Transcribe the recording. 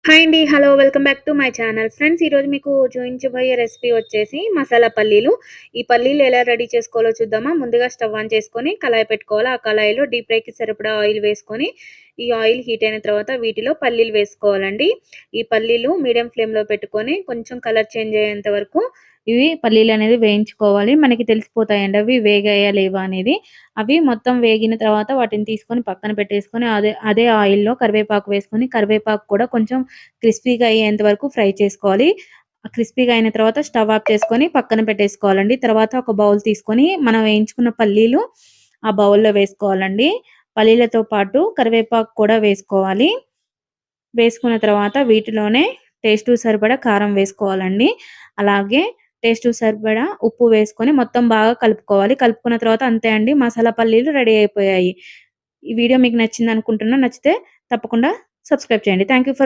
Hi అండి. Hello. Welcome back to my channel. Friends ఈరోజు మీకు చూయించబోయే రెసిపీ వచ్చేసి మసాలా పల్లీలు. ఈ పల్లీలు ఎలా రెడీ చేసుకోవాలో చూద్దామా? ముందుగా స్టవ్ ఆన్ చేసుకొని కళాయి పెట్టుకోవాలి. ఆ కళాయిలో డీప్ ఫ్రైకి సరిపడా ఆయిల్ వేసుకొని, ఈ ఆయిల్ హీట్ అయిన తర్వాత వీటిలో పల్లీలు వేసుకోవాలండి. ఈ పల్లీలు మీడియం ఫ్లేమ్‌లో పెట్టుకొని కొంచెం కలర్ చేంజ్ అయ్యేంత వరకు ఇవి పల్లీలనేది వేయించుకోవాలి. మనకి తెలిసిపోతాయండి అవి వేగాయా లేవా అనేది. అవి మొత్తం వేగిన తర్వాత వాటిని తీసుకొని పక్కన పెట్టేసుకొని అదే అదే ఆయిల్‌లో కరివేపాకు వేసుకొని, కరివేపాకు కూడా కొంచెం క్రిస్పీగా అయ్యేంత వరకు ఫ్రై చేసుకోవాలి. క్రిస్పీగా అయిన తర్వాత స్టవ్ ఆఫ్ చేసుకొని పక్కన పెట్టేసుకోవాలండి. తర్వాత ఒక బౌల్ తీసుకొని మనం వేయించుకున్న పల్లీలు ఆ బౌల్‌లో వేసుకోవాలండి. పల్లీలతో పాటు కరివేపాకు కూడా వేసుకోవాలి. వేసుకున్న తర్వాత వీటిలోనే టేస్ట్‌కి సరిపడా కారం వేసుకోవాలండి. అలాగే టేస్ట్‌కి సరిపడా ఉప్పు వేసుకొని మొత్తం బాగా కలుపుకోవాలి. కలుపుకున్న తర్వాత అంతే అండి, మసాలా పల్లీలు రెడీ అయిపోయాయి. ఈ వీడియో మీకు నచ్చిందనుకుంటున్నా. నచ్చితే తప్పకుండా సబ్స్క్రైబ్ చేయండి. Thank you for